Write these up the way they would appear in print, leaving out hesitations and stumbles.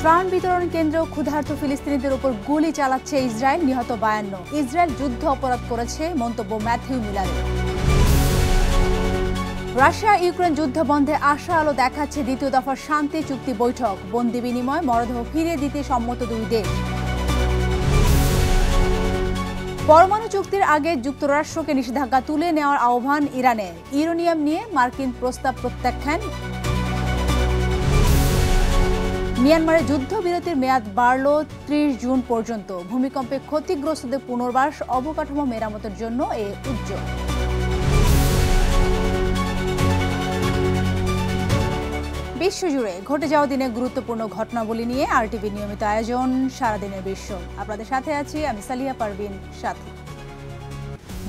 ত্রাণ বিতরণ কেন্দ্র ক্ষুধার্ত ফিলিস্তিনিদের উপর গুলি চালাচ্ছে ইসরায়েল, নিহত 52। ইসরায়েল যুদ্ধ অপরাধ করেছে, মন্তব্য ম্যাথিউ মিলারের। রাশিয়া ইউক্রেন যুদ্ধ বন্ধে আশা আলো দেখাচ্ছে দ্বিতীয় দফার শান্তি চুক্তি বৈঠক। বন্দি বিনিময়, মরদেহ ফিরিয়ে দিতে সম্মত দুই দেশ। পরমাণু চুক্তির আগে যুক্তরাষ্ট্রকে নিষেধাজ্ঞা তুলে নেওয়ার আহ্বান ইরানের। ইউরেনিয়াম নিয়ে মার্কিন প্রস্তাব প্রত্যাখ্যান। মিয়ানমারে যুদ্ধবিরতির মেয়াদ বাড়ল ৩০ জুন পর্যন্ত। ভূমিকম্পে ক্ষতিগ্রস্তদের পুনর্বাস, অবকাঠামো মেরামতের জন্য এ উদ্যোগ। বিশ্বজুড়ে ঘটে যাওয়া দিনে গুরুত্বপূর্ণ ঘটনাবলী নিয়ে আরটিভি নিয়মিত আয়োজন সারাদিনের বিশ্ব। আপনাদের সাথে আছি আমি সালিয়া পারভিন সাথী।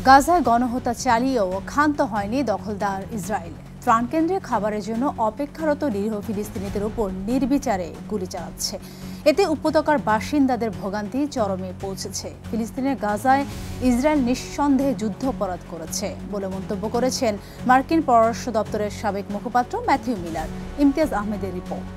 গাজায় গণহত্যা চালিয়েও ক্ষান্ত হয়নি দখলদার ইসরায়েল। ত্রাণকেন্দ্রে খাবারের জন্য অপেক্ষারত নিরীহ ফিলিস্তিনিদের উপর নির্বিচারে গুলি চালাচ্ছে। এতে উপত্যকার বাসিন্দাদের ভোগান্তি চরমে পৌঁছেছে। ফিলিস্তিনের গাজায় ইসরায়েল নিঃসন্দেহে যুদ্ধাপরাধ করেছে বলে মন্তব্য করেছেন মার্কিন পররাষ্ট্র দপ্তরের সাবেক মুখপাত্র ম্যাথিউ মিলার। ইমতিয়াজ আহমেদের রিপোর্ট।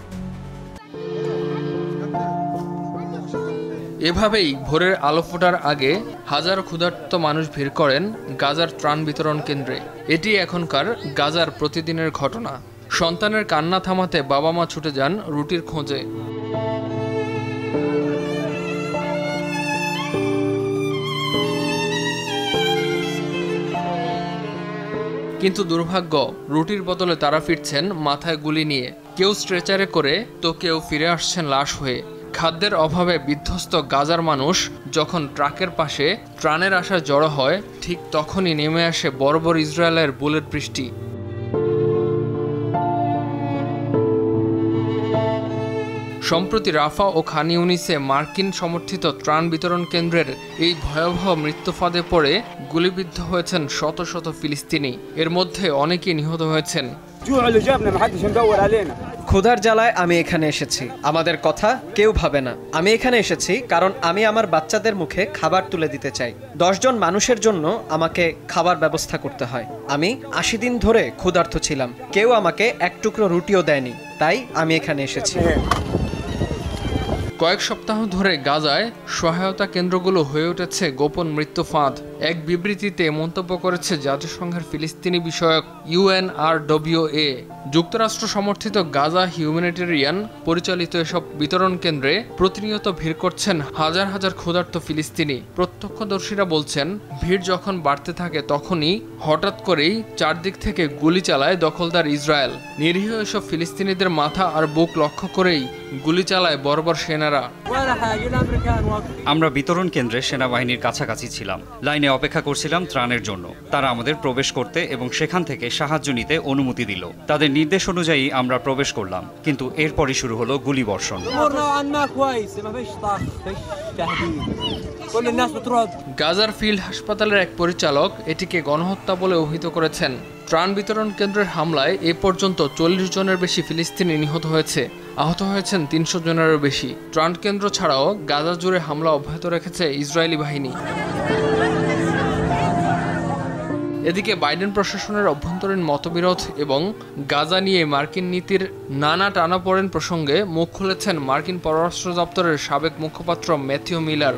এভাবেই ভোরের আলো ফোটার আগে হাজার ক্ষুধার্ত মানুষ ভিড় করেন গাজার ত্রাণ বিতরণ কেন্দ্রে। এটি এখনকার গাজার প্রতিদিনের ঘটনা। সন্তানের কান্না থামাতে বাবা মা ছুটে যান রুটির খোঁজে। কিন্তু দুর্ভাগ্য, রুটির বদলে তারা ফিরছেন মাথায় গুলি নিয়ে। কেউ স্ট্রেচারে করে তো কেউ ফিরে আসছেন লাশ হয়ে। খাদ্যের অভাবে বিধ্বস্ত গাজার মানুষ যখন ট্রাকের পাশে ত্রাণের আশায় জড়ো হয়, ঠিক তখনই নেমে আসে বর্বর ইসরায়েলের বুলেট বৃষ্টি। সম্প্রতি রাফা ও খান ইউনিসে মার্কিন সমর্থিত ত্রাণ বিতরণ কেন্দ্রের এই ভয়াবহ মৃত্যু ফাঁদে পড়ে গুলিবিদ্ধ হয়েছেন শত শত ফিলিস্তিনি। এর মধ্যে অনেকেই নিহত হয়েছেন। ক্ষুধার জ্বালায় আমি এখানে এসেছি, আমাদের কথা কেউ ভাবে না। আমি এখানে এসেছি কারণ আমি আমার বাচ্চাদের মুখে খাবার তুলে দিতে চাই। 10 জন মানুষের জন্য আমাকে খাবার ব্যবস্থা করতে হয়। আমি 80 দিন ধরে ক্ষুধার্ত ছিলাম, কেউ আমাকে এক টুকরো রুটিও দেয়নি, তাই আমি এখানে এসেছি। কয়েক সপ্তাহ ধরে গাজায় সহায়তা কেন্দ্রগুলো হয়ে উঠেছে গোপন মৃত্যু ফাঁদ। এক বিবৃতিতে মন্তব্য করেছে জাতিসংঘের ফিলিস্তিনি বিষয়ক UNRWA। যুক্তরাষ্ট্র সমর্থিত গাজা হিউম্যানিটেরিয়ান পরিচালিত এসব বিতরণ কেন্দ্রে প্রতিনিয়ত ভিড় করছেন হাজার হাজার ক্ষুধার্ত ফিলিস্তিনি। প্রত্যক্ষদর্শীরা বলছেন, ভিড় যখন বাড়তে থাকে তখনই হঠাৎ করেই চারদিক থেকে গুলি চালায় দখলদার ইসরায়েল। নিরীহ এসব ফিলিস্তিনিদের মাথা আর বুক লক্ষ্য করেই গুলি চালায় বর্বর সেনারা। আমরা বিতরণ কেন্দ্রে সেনাবাহিনীর কাছাকাছি ছিলাম, লাইনে অপেক্ষা করছিলাম ত্রাণের জন্য। তারা আমাদের প্রবেশ করতে এবং সেখান থেকে সাহায্য নিতে অনুমতি দিল। তাদের নির্দেশ অনুযায়ী আমরা প্রবেশ করলাম, কিন্তু এরপরই শুরু হলো গুলিবর্ষণ। গাজার ফিল্ড হাসপাতালের এক পরিচালক এটিকে গণহত্যা বলে অভিহিত করেছেন। ত্রাণ বিতরণ কেন্দ্রের হামলায় এ পর্যন্ত 40 জনের বেশি ফিলিস্তিনি নিহত হয়েছে, আহত হয়েছেন 300 জনেরও বেশি। ত্রাণ কেন্দ্র ছাড়াও গাজা জুড়ে হামলা অব্যাহত রেখেছে ইসরায়েলি বাহিনী। এদিকে বাইডেন প্রশাসনের অভ্যন্তরীণ মতবিরোধ এবং গাজা নিয়ে মার্কিন নীতির নানা টানাপোড়েন প্রসঙ্গে মুখ খুলেছেন মার্কিন পররাষ্ট্র দপ্তরের সাবেক মুখপাত্র ম্যাথিউ মিলার।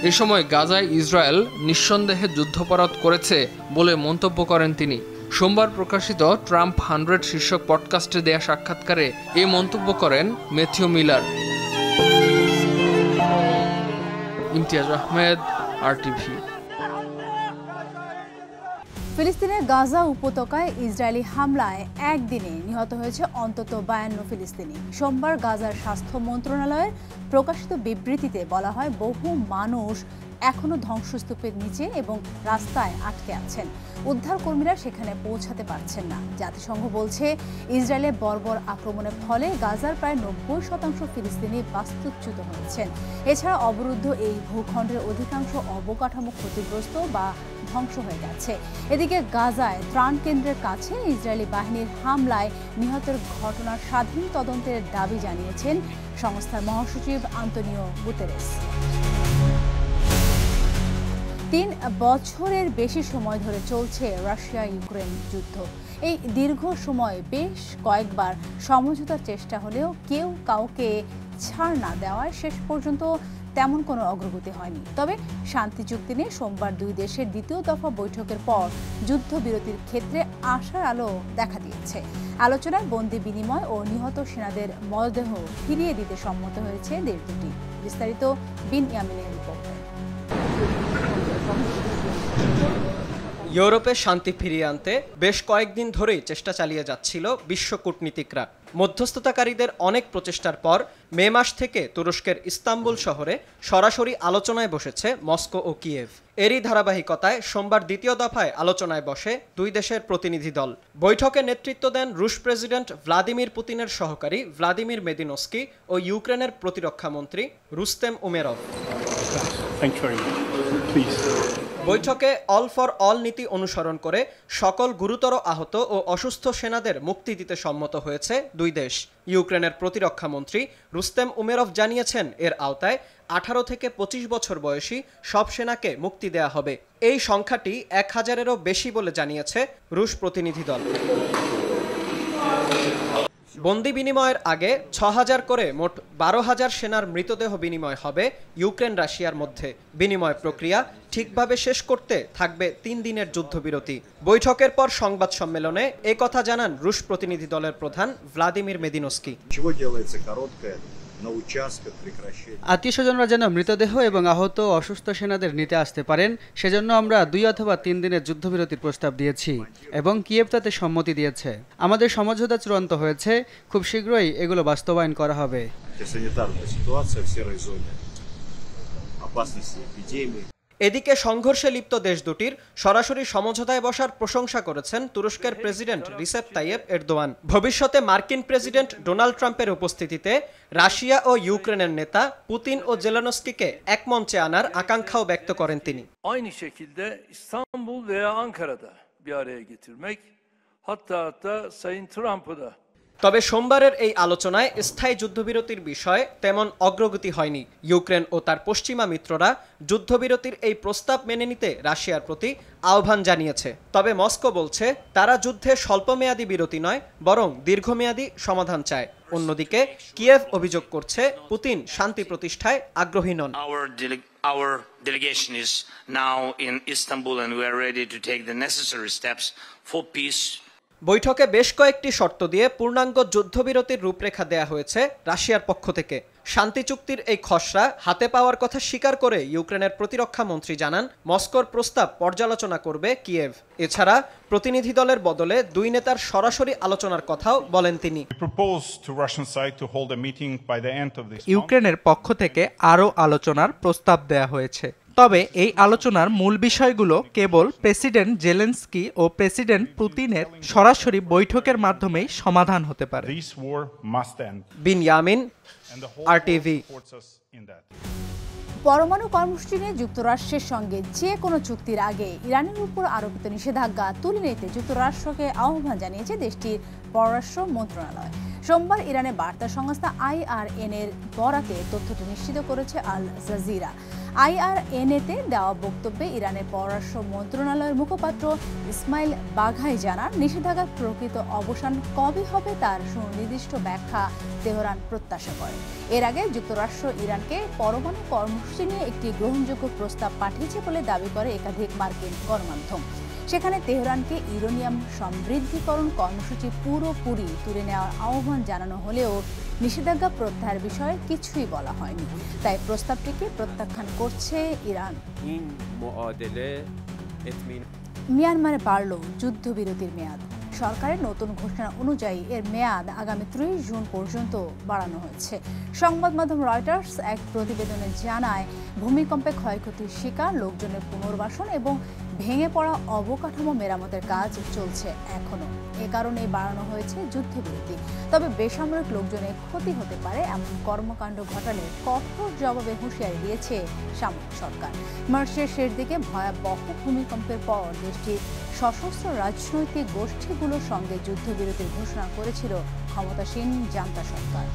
এ সময় গাজায় ইসরায়েল নিঃসন্দেহে যুদ্ধাপরাধ করেছে বলে মন্তব্য করেন তিনি। সোমবার প্রকাশিত ট্রাম্প 100 শীর্ষক পডকাস্টে দেয়া সাক্ষাৎকারে এই মন্তব্য করেন Matthew Miller. Imtiaz Ahmed, RTV. ফিলিস্তিনের গাজা উপত্যকায় ইসরায়েলি হামলায় একদিনে নিহত হয়েছে অন্তত 52 ফিলিস্তিনি। সোমবার গাজার স্বাস্থ্য মন্ত্রণালয়ের প্রকাশিত বিবৃতিতে বলা হয়, বহু মানুষ এখনো ধ্বংসস্তূপের নিচে এবং রাস্তায় আটকে আছেন। উদ্ধারকর্মীরা সেখানে পৌঁছাতে পারছেন না। জাতিসংঘ বলছে, ইসরায়েলের বর্বর আক্রমণের ফলে গাজার প্রায় 90% ফিলিস্তিনি বাস্তুচ্যুত হয়েছেন। এছাড়া অবরুদ্ধ এই ভূখণ্ডের অধিকাংশ অবকাঠামো ক্ষতিগ্রস্ত বা ধ্বংস হয়ে গেছে। এদিকে গাজায় ত্রাণ কেন্দ্রের কাছে ইসরায়েলি বাহিনীর হামলায় নিহতের ঘটনার স্বাধীন তদন্তের দাবি জানিয়েছেন সংস্থার মহাসচিব আন্তোনিও গুতেরেস। 3 বছরের বেশি সময় ধরে চলছে রাশিয়া ইউক্রেন যুদ্ধ। এই দীর্ঘ সময় বেশ কয়েকবার সমঝোতার চেষ্টা হলেও কেউ কাউকে ছাড় না দেওয়ায় শেষ পর্যন্ত তেমন কোনো অগ্রগতি হয়নি। তবে শান্তি চুক্তি নিয়ে সোমবার দুই দেশের দ্বিতীয় দফা বৈঠকের পর যুদ্ধবিরতির ক্ষেত্রে আশার আলো দেখা দিয়েছে। আলোচনায় বন্দি বিনিময় ও নিহত সেনাদের মরদেহ ফিরিয়ে দিতে সম্মত হয়েছে দেশ দুটি। বিস্তারিত বিন ইয়ামিনের রিপোর্টে। ইউরোপে শান্তি ফিরিয়ে আনতে বেশ কয়েকদিন ধরেই চেষ্টা চালিয়ে যাচ্ছিল বিশ্ব কূটনীতিকরা। মধ্যস্থতাকারীদের অনেক প্রচেষ্টার পর মে মাস থেকে তুরস্কের ইস্তাম্বুল শহরে সরাসরি আলোচনায় বসেছে মস্কো ও কিয়েভ। এরই ধারাবাহিকতায় সোমবার দ্বিতীয় দফায় আলোচনায় বসে দুই দেশের প্রতিনিধি দল। বৈঠকে নেতৃত্ব দেন রুশ প্রেসিডেন্ট ভ্লাদিমির পুতিনের সহকারী ভ্লাদিমির মেদিনস্কি ও ইউক্রেনের প্রতিরক্ষা মন্ত্রী রুস্তেম উমেরভ। বৈঠকে অল ফর অল নীতি অনুসরণ করে সকল গুরুতর আহত ও অসুস্থ সেনাদের মুক্তি দিতে সম্মত হয়েছে দুই দেশ। ইউক্রেনের প্রতিরক্ষা মন্ত্রী রুস্তেম উমেরভ জানিয়েছেন, এর আওতায় 18 থেকে 25 বছর বয়সী সব সেনাকে মুক্তি দেয়া হবে। এই সংখ্যাটি 1000-এরও বেশি বলে জানিয়েছে রুশ প্রতিনিধি দল। বন্দি বিনিময়ের আগে 6000 করে মোট 12000 সেনার মৃতদেহ বিনিময় হবে ইউক্রেন রাশিয়ার মধ্যে। বিনিময় প্রক্রিয়া ঠিকভাবে শেষ করতে থাকবে 3 দিনের যুদ্ধবিরতি। বৈঠকের পর সংবাদ সম্মেলনে একথা জানান রুশ প্রতিনিধি দলের প্রধান ভ্লাদিমির মেদিনস্কি। আত্মীয়স্বজনরা যেন মৃতদেহ এবং আহত অসুস্থ সেনাদের নিতে আসতে পারেন, সেজন্য আমরা 2 অথবা 3 দিনের যুদ্ধবিরতির প্রস্তাব দিয়েছি এবং কিয়েভ তাতে সম্মতি দিয়েছে। আমাদের সমঝোতা চূড়ান্ত হয়েছে, খুব শীঘ্রই এগুলো বাস্তবায়ন করা হবে। এদিকে সংঘর্ষে লিপ্ত দেশ দুটির সরাসরি সমঝোতায় বসার প্রশংসা করেছেন তুরস্কের প্রেসিডেন্ট রিসেপ তাইয়েপ এরদোয়ান। ভবিষ্যতে মার্কিন প্রেসিডেন্ট ডোনাল্ড ট্রাম্পের উপস্থিতিতে রাশিয়া ও ইউক্রেনের নেতা পুতিন ও জেলেনস্কিকে এক মঞ্চে আনার আকাঙ্ক্ষাও ব্যক্ত করেন তিনি। Aynı şekilde İstanbul veya Ankara'da bir araya getirmek, hatta Sayın Trump'ı da। তবে সোমবারের এই আলোচনায় স্থায়ী যুদ্ধবিরতির বিষয়ে তেমন অগ্রগতি হয়নি। ইউক্রেন ও তার পশ্চিমা মিত্ররা যুদ্ধবিরতির এই প্রস্তাব মেনে নিতে রাশিয়ার প্রতি আহ্বান জানিয়েছে। তবে মস্কো বলছে তারা যুদ্ধে স্বল্পমেয়াদী বিরতি নয়, বরং দীর্ঘমেয়াদী সমাধান চায়। অন্যদিকে কিয়েভ অভিযোগ করছে পুতিন শান্তি প্রতিষ্ঠায় আগ্রহী নন। Our delegation is now in Istanbul and we are ready to take the necessary steps for peace. বৈঠকে বেশ কয়েকটি শর্ত দিয়ে পূর্ণাঙ্গ যুদ্ধবিরতির রূপরেখা দেয়া হয়েছে রাশিয়ার পক্ষ থেকে। শান্তি চুক্তির এই খসড়া হাতে পাওয়ার কথা স্বীকার করে ইউক্রেনের প্রতিরক্ষা মন্ত্রী জানান, মস্কোর প্রস্তাব পর্যালোচনা করবে কিয়েভ। এছাড়া প্রতিনিধি দলের বদলে দুই নেতার সরাসরি আলোচনার কথাও বলেন তিনি। ইউক্রেনের পক্ষ থেকে আরও আলোচনার প্রস্তাব দেয়া হয়েছে। তবে এই আলোচনার মূল বিষয়গুলো কেবল প্রেসিডেন্ট জেলেনস্কি ও প্রেসিডেন্ট পুতিনের সরাসরি বৈঠকের মাধ্যমেই সমাধান হতে পারে। বিন ইয়ামিন, RTV। পরমাণু কর্মসূচি নিয়ে যুক্তরাষ্ট্রের সঙ্গে যে কোনো চুক্তির আগে ইরানের উপর আরোপিত নিষেধাজ্ঞা তুলে নিতে যুক্তরাষ্ট্রকে আহ্বান জানিয়েছে দেশটির পররাষ্ট্র মন্ত্রণালয়। সোমবার ইরানের বার্তা সংস্থা IRN-এর বরাতে তথ্যটি নিশ্চিত করেছে আল জাজিরা। IRN-এতে দেওয়া বক্তব্যে ইরানের পররাষ্ট্র মন্ত্রণালয়ের মুখপাত্র ইসমাইল বাঘাই জানান, নিষেধাজ্ঞার প্রকৃত অবসান কবে হবে তার সুনির্দিষ্ট ব্যাখ্যা তেহরান প্রত্যাশা করে। এর আগে যুক্তরাষ্ট্র ইরানকে পরমাণু কর্মসূচি নিয়ে একটি গ্রহণযোগ্য প্রস্তাব পাঠিয়েছে বলে দাবি করে একাধিক মার্কিন গণমাধ্যম। সেখানে তেহরানকে ইউরেনিয়াম সমৃদ্ধিকরণ কর্মসূচি পুরোপুরি তুলে নেওয়ার আহ্বান জানানো হলেও নিষেধাজ্ঞা প্রত্যাহারের বিষয়ে কিছুই বলা হয়নি। তাই প্রস্তাবটিকে প্রত্যাখ্যান করছে ইরান। মিয়ানমারে বাড়ল যুদ্ধবিরতির মেয়াদ। সরকারের নতুন ঘোষণা অনুযায়ী এর মেয়াদ আগামী 30 জুন পর্যন্ত বাড়ানো হয়েছে। সংবাদ মাধ্যম রয়টার্স এক প্রতিবেদনে জানায়, ভূমিকম্পে ক্ষয়ক্ষতির শিকার লোকজনের পুনর্বাসন এবং ভেঙে পড়া অবকাঠামো মেরামতের কাজ চলছে এখনো। এ কারণে বাড়ানো হয়েছে যুদ্ধবিরতি। তবে বেসামরিক লোকজনের ক্ষতি হতে পারে এমন কর্মকাণ্ড ঘটালে কঠোর জবাবে হুঁশিয়ারি দিয়েছে সামরিক সরকার। মার্চের শেষ দিকে ভয়াবহ ভূমিকম্পের পর দেশটির সশস্ত্র রাজনৈতিক গোষ্ঠীগুলোর সঙ্গে যুদ্ধবিরতির ঘোষণা করেছিল ক্ষমতাসীন জান্তা সরকার।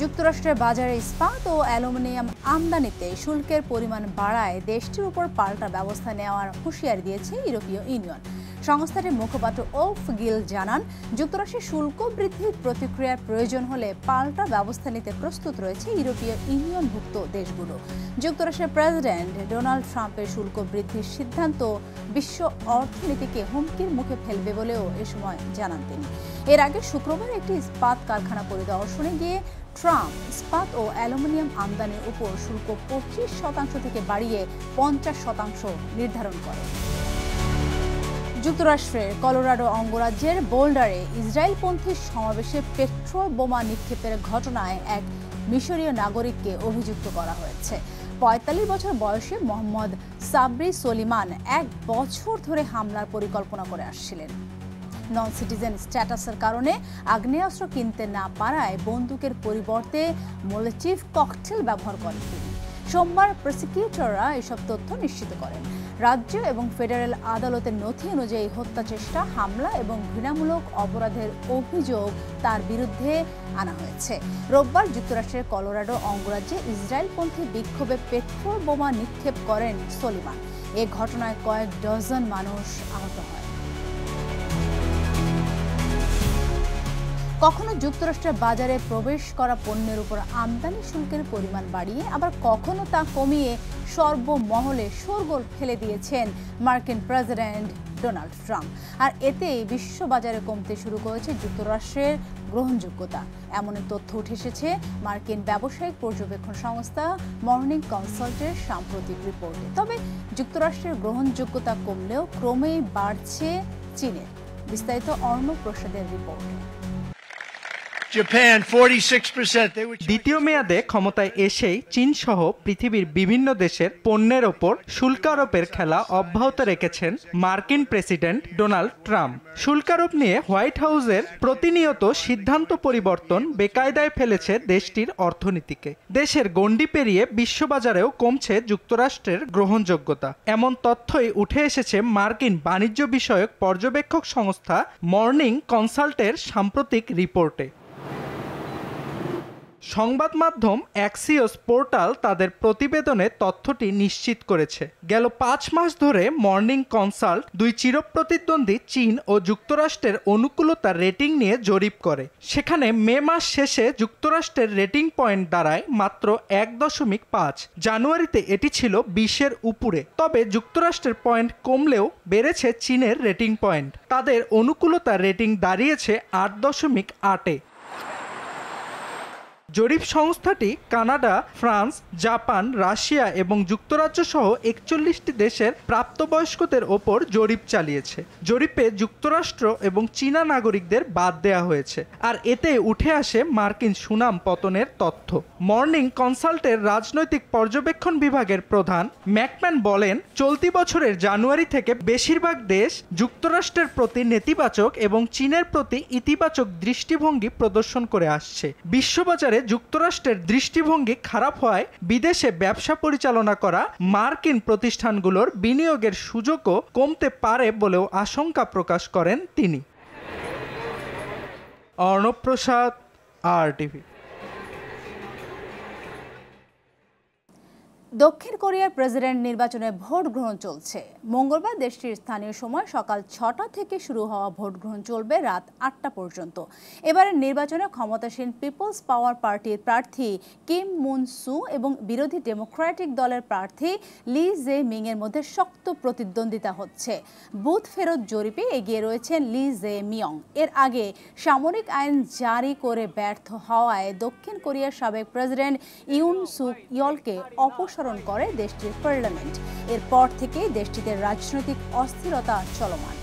যুক্তরাষ্ট্রের বাজারে ইস্পাত ও অ্যালুমিনিয়াম আমদানিতে শুল্কের পরিমাণ বাড়ায় দেশটির উপর পাল্টা ব্যবস্থা নেওয়ার হুঁশিয়ারি দিয়েছে ইউরোপীয় ইউনিয়ন। সংস্থাটির মুখপাত্র ওলফ গিল জানান, যুক্তরাষ্ট্রের শুল্ক বৃদ্ধির প্রতিক্রিয়ার প্রয়োজন হলে পাল্টা ব্যবস্থা নিতে প্রস্তুত রয়েছে ইউরোপীয় ইউনিয়নভুক্ত দেশগুলো। যুক্তরাষ্ট্রের প্রেসিডেন্ট ডোনাল্ড ট্রাম্পের শুল্ক বৃদ্ধির সিদ্ধান্ত বিশ্ব অর্থনীতিকে হুমকির মুখে ফেলবে বলেও এ সময় জানান তিনি। এর আগে শুক্রবার একটি ইস্পাত কারখানা পরিদর্শনে গিয়ে ট্রাম্প ইস্পাত ও অ্যালুমিনিয়াম আমদানির উপর শুল্ক 25% থেকে বাড়িয়ে 50% নির্ধারণ করেন। যুক্তরাষ্ট্রের কলোরাডো অঙ্গরাজ্যের বোল্ডারে ইসরায়েলপন্থী সমাবেশে পেট্রোল বোমা নিক্ষেপের ঘটনায় এক মিশরীয় নাগরিককে অভিযুক্ত করা হয়েছে। 45 বছর বয়সী মোহাম্মদ সাবরি সলিমান 1 বছর ধরে হামলার পরিকল্পনা করে আসছিলেন। নন সিটিজেন স্ট্যাটাসের কারণে আগ্নেয়াস্ত্র কিনতে না পারায় বন্দুকের পরিবর্তে মোলেটিভ ককটেল ব্যবহার করেন তিনি। সোমবার প্রসিকিউটররা এসব তথ্য নিশ্চিত করেন। রাজ্য এবং ফেডারেল আদালতের নথি অনুযায়ী হত্যা চেষ্টা, হামলা এবং ঘৃণামূলক অপরাধের অভিযোগ তার বিরুদ্ধে আনা হয়েছে। রোববার যুক্তরাষ্ট্রের কলোরাডো অঙ্গরাজ্যে ইসরায়েলপন্থী বিক্ষোভে পেট্রোল বোমা নিক্ষেপ করেন সলিমান। এ ঘটনায় কয়েক ডজন মানুষ আহত হয়। কখনো যুক্তরাষ্ট্রের বাজারে প্রবেশ করা পণ্যের উপর আমদানি শুল্কের পরিমাণ বাড়িয়ে আবার কখনো তা কমিয়ে সর্বমহলে শোরগোল ফেলে দিয়েছেন মার্কিন প্রেসিডেন্ট ডোনাল্ড ট্রাম্প। আর এতেই বিশ্ববাজারে কমতে শুরু করেছে যুক্তরাষ্ট্রের গ্রহণযোগ্যতা। এমন তথ্য উঠে এসেছে মার্কিন ব্যবসায়িক পর্যবেক্ষণ সংস্থা মর্নিং কনসাল্টের সাম্প্রতিক রিপোর্টে। তবে যুক্তরাষ্ট্রের গ্রহণযোগ্যতা কমলেও ক্রমেই বাড়ছে চীনের। বিস্তারিত অর্ণব প্রসাদের রিপোর্ট। দ্বিতীয় মেয়াদে ক্ষমতায় এসেই চীন সহ পৃথিবীর বিভিন্ন দেশের পণ্যের ওপর শুল্ক আরোপের খেলা অব্যাহত রেখেছেন মার্কিন প্রেসিডেন্ট ডোনাল্ড ট্রাম্প। শুল্ক আরোপ নিয়ে হোয়াইট হাউসের প্রতিনিয়ত সিদ্ধান্ত পরিবর্তন বেকায়দায় ফেলেছে দেশটির অর্থনীতিকে। দেশের গণ্ডি পেরিয়ে বিশ্ববাজারেও কমছে যুক্তরাষ্ট্রের গ্রহণযোগ্যতা। এমন তথ্যই উঠে এসেছে মার্কিন বাণিজ্য বিষয়ক পর্যবেক্ষক সংস্থা মর্নিং কনসাল্টের সাম্প্রতিক রিপোর্টে। সংবাদ মাধ্যম অ্যাক্সিওস পোর্টাল তাদের প্রতিবেদনে তথ্যটি নিশ্চিত করেছে। গেল 5 মাস ধরে মর্নিং কনসাল্ট 2 চিরপ্রতিদ্বন্দ্বী চীন ও যুক্তরাষ্ট্রের অনুকূলতার রেটিং নিয়ে জরিপ করে। সেখানে মে মাস শেষে যুক্তরাষ্ট্রের রেটিং পয়েন্ট দাঁড়ায় মাত্র 1.5। জানুয়ারিতে এটি ছিল 20-এর উপরে। তবে যুক্তরাষ্ট্রের পয়েন্ট কমলেও বেড়েছে চীনের রেটিং পয়েন্ট। তাদের অনুকূলতার রেটিং দাঁড়িয়েছে 8.8-এ। জরিপ সংস্থাটি কানাডা, ফ্রান্স, জাপান, রাশিয়া এবং যুক্তরাজ্য সহ 41টি দেশের প্রাপ্তবয়স্কদের ওপর জরিপ চালিয়েছে। জরিপে যুক্তরাষ্ট্র এবং চীনা নাগরিকদের বাদ দেওয়া হয়েছে। আর এতে উঠে আসে মার্কিন সুনাম পতনের তথ্য। মর্নিং কনসাল্টের রাজনৈতিক পর্যবেক্ষণ বিভাগের প্রধান ম্যাকম্যান বলেন, চলতি বছরের জানুয়ারি থেকে বেশিরভাগ দেশ যুক্তরাষ্ট্রের প্রতি নেতিবাচক এবং চীনের প্রতি ইতিবাচক দৃষ্টিভঙ্গি প্রদর্শন করে আসছে। বিশ্ববাজারে যুক্তরাষ্ট্রের দৃষ্টিভঙ্গি খারাপ হওয়ায় বিদেশে ব্যবসা পরিচালনা করা মার্কিন প্রতিষ্ঠানগুলোর বিনিয়োগের সুযোগও কমতে পারে বলেও আশঙ্কা প্রকাশ করেন তিনি। অর্ণব প্রসাদ, RTV। দক্ষিণ কোরিয়ার প্রেসিডেন্ট নির্বাচনে ভোট গ্রহণ চলছে। মঙ্গলবার দেশটির স্থানীয় সময় সকাল 6টা থেকে শুরু হওয়া ভোট গ্রহণ চলবে রাত 8টা পর্যন্ত। এবারের নির্বাচনে ক্ষমতাসীন পিপলস পাওয়ার পার্টির প্রার্থী কিম মুন সু এবং বিরোধী ডেমোক্রেটিক দলের প্রার্থী লি জে মিং এর মধ্যে শক্ত প্রতিদ্বন্দ্বিতা হচ্ছে। বুথ ফেরত জরিপে এগিয়ে রয়েছেন লি জে মিয়ং। এর আগে সামরিক আইন জারি করে ব্যর্থ হওয়ায় দক্ষিণ কোরিয়ার সাবেক প্রেসিডেন্ট ইউন সুক ইয়লকে অপসারণ করে দেশটির পার্লামেন্ট। এরপর থেকে দেশটিতে রাজনৈতিক অস্থিরতা চলমান।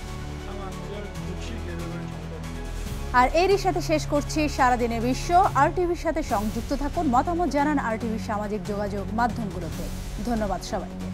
আর এরই সাথে শেষ করছি সারাদিনের বিশ্ব। RTVর সাথে সংযুক্ত থাকুন, মতামত জানান RTVর সামাজিক যোগাযোগ মাধ্যমগুলোতে। ধন্যবাদ সবাইকে।